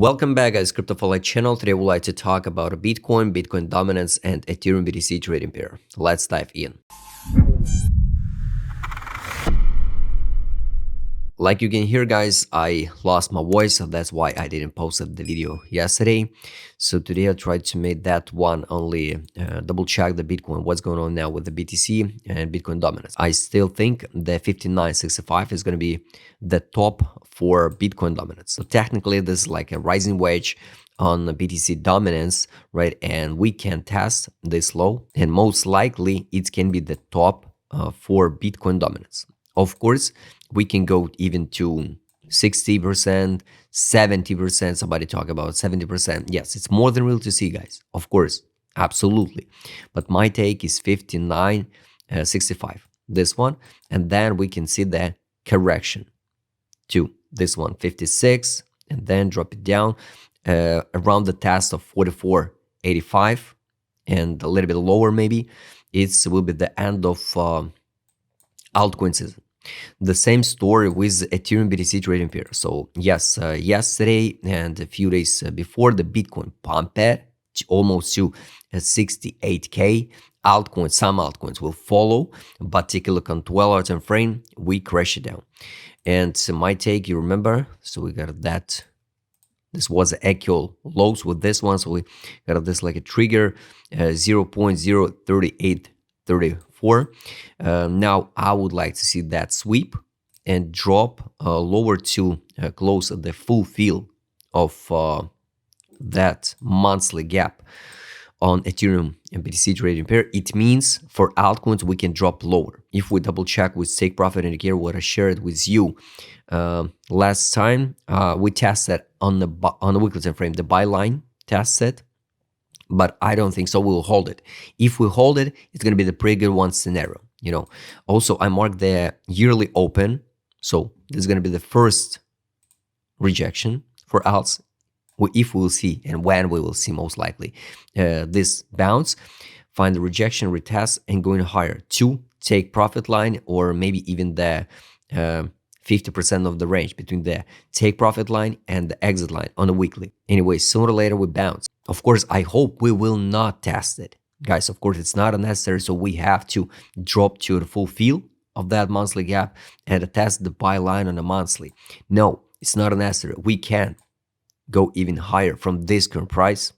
Welcome back, guys. Crypto for Life channel. Today we'd like to talk about Bitcoin dominance, and Ethereum BTC trading pair. Let's dive in. Like you can hear, guys, I lost my voice, so that's why I didn't post the video yesterday. So today I tried to make that one only double check the Bitcoin, what's going on now with the BTC and Bitcoin dominance. I still think the 59.65 is going to be the top for Bitcoin dominance. So technically this is like a rising wedge on the BTC dominance, right? And we can test this low, and most likely it can be the top for Bitcoin dominance. Of course, we can go even to 60%, 70%. Somebody talk about 70%. Yes, it's more than real to see, guys. Of course, absolutely. But my take is 59.65. This one, and then we can see the correction to this one, 56, and then drop it down around the test of 44.85 and a little bit lower maybe. It will be the end of altcoin season. The same story with Ethereum BTC trading pair. So yes, yesterday and a few days before, the Bitcoin pumped almost to 68k. Altcoins, some altcoins will follow, but take a look on 12-hour time frame, we crash it down. And my take, you remember, so we got that. This was the actual lows with this one, so we got this like a trigger 0.03834. Now I would like to see that sweep and drop lower to close the full fill of that monthly gap on Ethereum and BTC trading pair. It means for altcoins we can drop lower. If we double check with take profit indicator, what I shared with you last time, we tested on the weekly time frame, the buy line tested. But I don't think so. We'll hold it. If we hold it, it's going to be the pretty good one scenario. Also, I marked the yearly open. So this is going to be the first rejection for alts. If we will see, and when we will see most likely, this bounce, find the rejection, retest, and going higher to take profit line, or maybe even the 50% of the range between the take profit line and the exit line on a weekly. Anyway, sooner or later we bounce. Of course, I hope we will not test it. Guys, of course, it's not unnecessary, so we have to drop to the full fill of that monthly gap and test the buy line on a monthly. No, it's not unnecessary. We can go even higher from this current price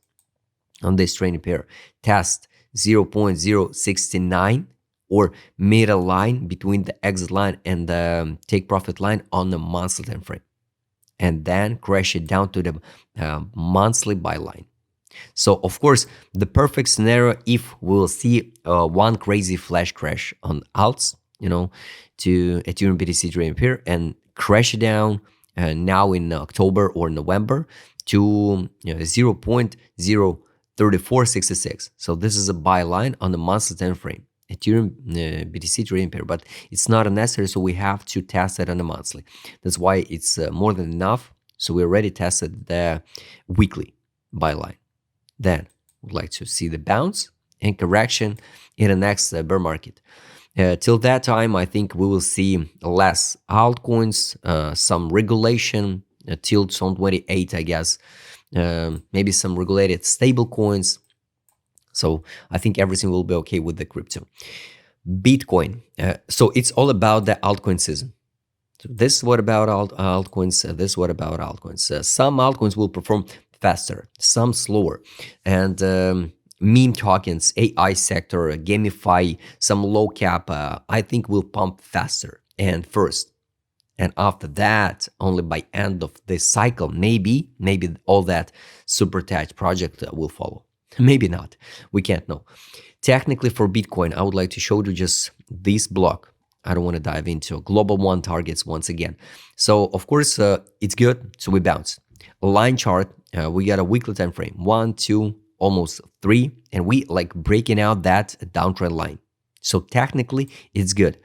on this trading pair. Test 0.069 or middle line between the exit line and the take profit line on the monthly time frame, and then crash it down to the monthly buy line. So of course, the perfect scenario, if we'll see one crazy flash crash on alts, to Ethereum BTC trading pair and crash it down now in October or November to 0.03466. So this is a buy line on the monthly time frame, Ethereum BTC trading pair, but it's not unnecessary, so we have to test it on the monthly. That's why it's more than enough. So we already tested the weekly buy line. Then we'd like to see the bounce and correction in the next bear market. Till that time, I think we will see less altcoins, some regulation till 2028, I guess. Maybe some regulated stable coins. So I think everything will be okay with the crypto. Bitcoin. So it's all about the altcoin season. So this is what about altcoins. This is what about altcoins. Some altcoins will perform faster, some slower, and meme tokens, AI sector, gamify, some low cap, I think will pump faster and first. And after that, only by end of this cycle, maybe all that super attached project will follow. Maybe not. We can't know. Technically for Bitcoin, I would like to show you just this block. I don't want to dive into global one targets once again. So of course, it's good. So we bounce. Line chart, we got a weekly time frame, 1, 2, almost 3, and we like breaking out that downtrend line. So technically it's good.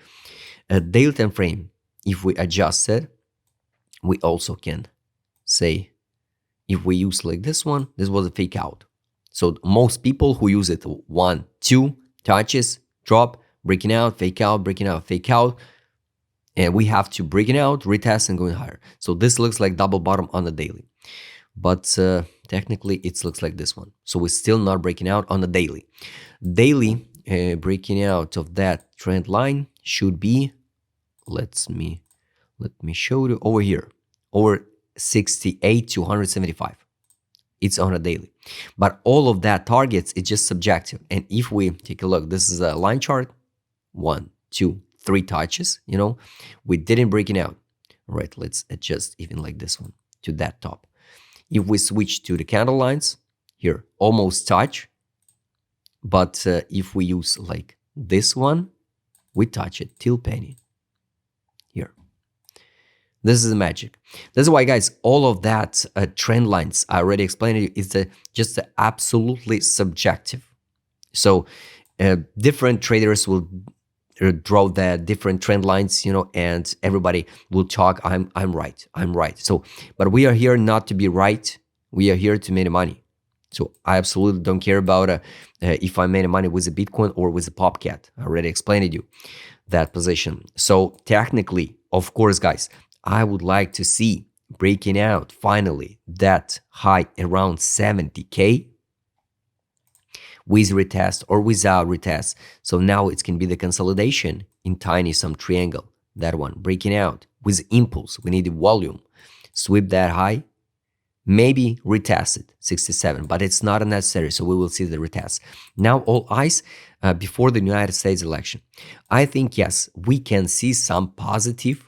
A daily time frame, if we adjust it, we also can say, if we use like this one, this was a fake out. So most people who use it 1, 2 touches, drop, breaking out, fake out, breaking out, fake out, and we have to break it out, retest, and going higher. So this looks like double bottom on the daily. but technically it looks like this one. So we're still not breaking out on the daily. Daily breaking out of that trend line should be, let me show you over here, over 68 to 175. It's on a daily, but all of that targets is just subjective. And if we take a look, this is a line chart, 1, 2, 3 touches, we didn't break it out. All right, let's adjust even like this one to that top. If we switch to the candle lines here, almost touch, but if we use like this one, we touch it till penny here. This is the magic. That's why, guys, all of that trend lines I already explained to you is just absolutely subjective. So different traders will draw the different trend lines, and everybody will talk, I'm right. So, but we are here not to be right. We are here to make money. So I absolutely don't care about if I made money with a Bitcoin or with a Popcat. I already explained to you that position. So technically, of course, guys, I would like to see breaking out finally that high around 70K with retest or without retest. So now it can be the consolidation in tiny some triangle. That one breaking out with impulse. We need volume. Sweep that high. Maybe retest it 67, but it's not necessary. So we will see the retest. Now all eyes before the United States election. I think yes, we can see some positive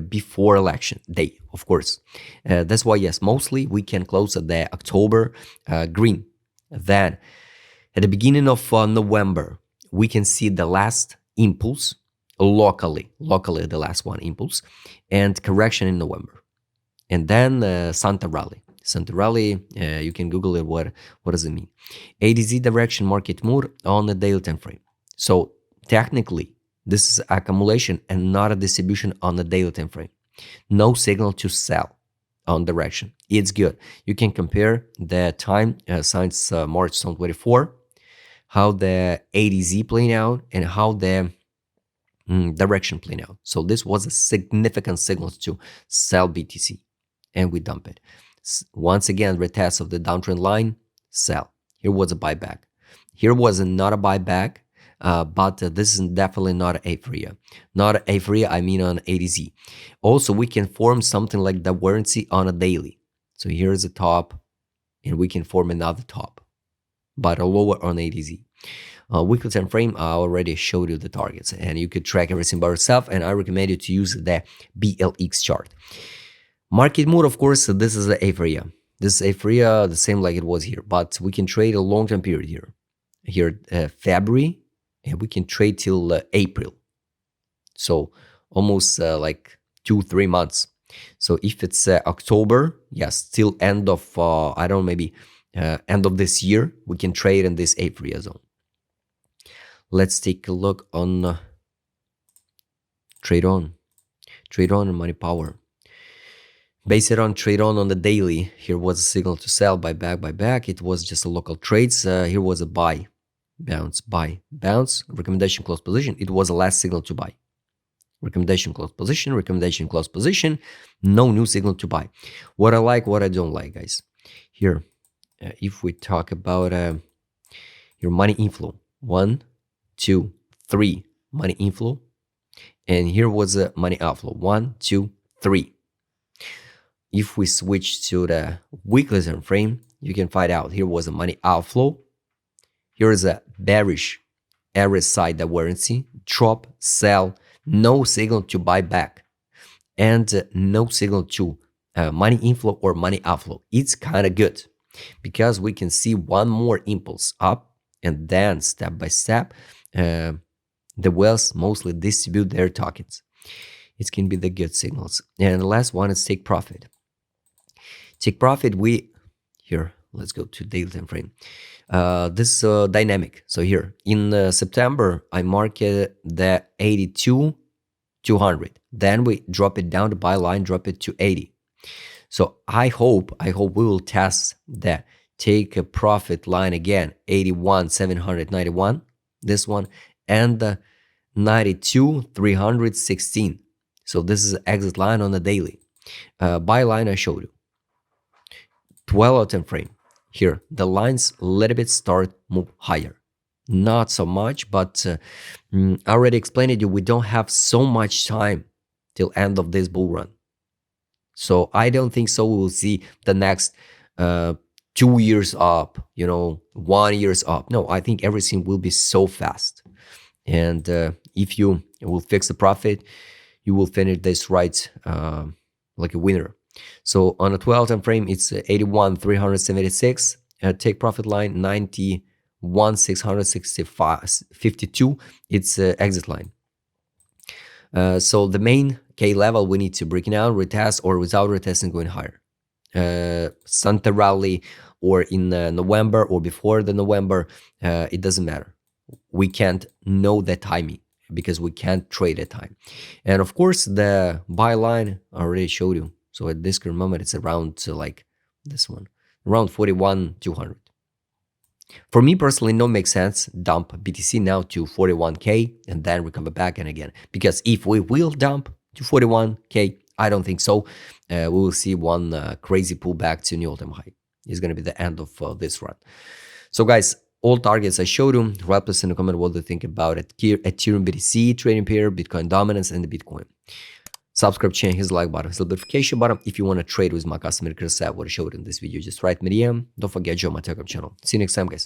before election day, of course. That's why yes, mostly we can close at the October green. Then at the beginning of November, we can see the last impulse locally the last one impulse, and correction in November. And then Santa Rally, you can Google it. What does it mean? ADZ direction market move on the daily time frame. So technically, this is accumulation and not a distribution on the daily time frame. No signal to sell on direction. It's good. You can compare the time since March 2024, how the ADZ playing out and how the direction playing out. So this was a significant signal to sell BTC, and we dump it. Once again, retest of the downtrend line, sell. Here was a buyback. Here was not a buyback, but this is definitely not aphasia. Not aphasia, I mean on ADZ. Also, we can form something like the warranty on a daily. So here's the top, and we can form another top, but a lower on ADZ. Weekly time frame, I already showed you the targets, and you could track everything by yourself, and I recommend you to use the BLX chart. Market mood, of course, this is the aphasia. This is aphasia, the same like it was here, but we can trade a long-term period here. Here, February, and we can trade till April. So almost like 2-3 months. So if it's October, yes, till end of, I don't know, maybe end of this year, we can trade in this aphasia zone. Let's take a look on trade on and money power. Base it on trade on the daily. Here was a signal to sell, buy back. It was just a local trades. Here was a buy, bounce, recommendation close position. It was the last signal to buy. Recommendation close position, no new signal to buy. What I like, what I don't like, guys. Here, if we talk about your money inflow, 1, 2, 3 money inflow, and here was a money outflow, 1, 2, 3. If we switch to the weekly time frame, you can find out here was a money outflow. Here is a bearish RSI warranty, drop, sell, no signal to buy back, and no signal to money inflow or money outflow. It's kind of good because we can see one more impulse up, and then step by step, the whales mostly distribute their tokens. It can be the good signals. And the last one is take profit. Take profit, here, let's go to daily time frame. This is dynamic. So here in September, I market the 82,200. Then we drop it down to buy line, drop it to 80. So I hope we will test the take a profit line again, 81,791, this one, and the 92,316. So this is exit line on the daily. Buy line I showed you. 12-hour time frame. Here, the lines a little bit start move higher. Not so much, but I already explained it. We don't have so much time till end of this bull run. So I don't think so. We will see the next 2 years up, 1 years up. No, I think everything will be so fast. And if you will fix the profit, you will finish this right like a winner. So on a 12 time frame, it's 81,376. Take profit line 91,652. It's exit line. So the main K level we need to break it down, retest or without retesting going higher. Santa rally or in November or before the November, it doesn't matter. We can't know the timing because we can't trade at time. And of course, the buy line I already showed you. So at this current moment, it's around like this one, around 41,200. For me personally, no makes sense dump BTC now to 41K and then recover back and again. Because if we will dump to 41K, I don't think so. We will see one crazy pullback to new all-time high. It's going to be the end of this run. So guys, all targets I showed you. Write us in the comment what you think about it. Ethereum BTC, trading pair, Bitcoin dominance, and the Bitcoin. Subscribe channel, hit the like button, hit the notification button. If you want to trade with my customer, what I showed in this video, just write me DM. Don't forget, join my Telegram channel. See you next time, guys.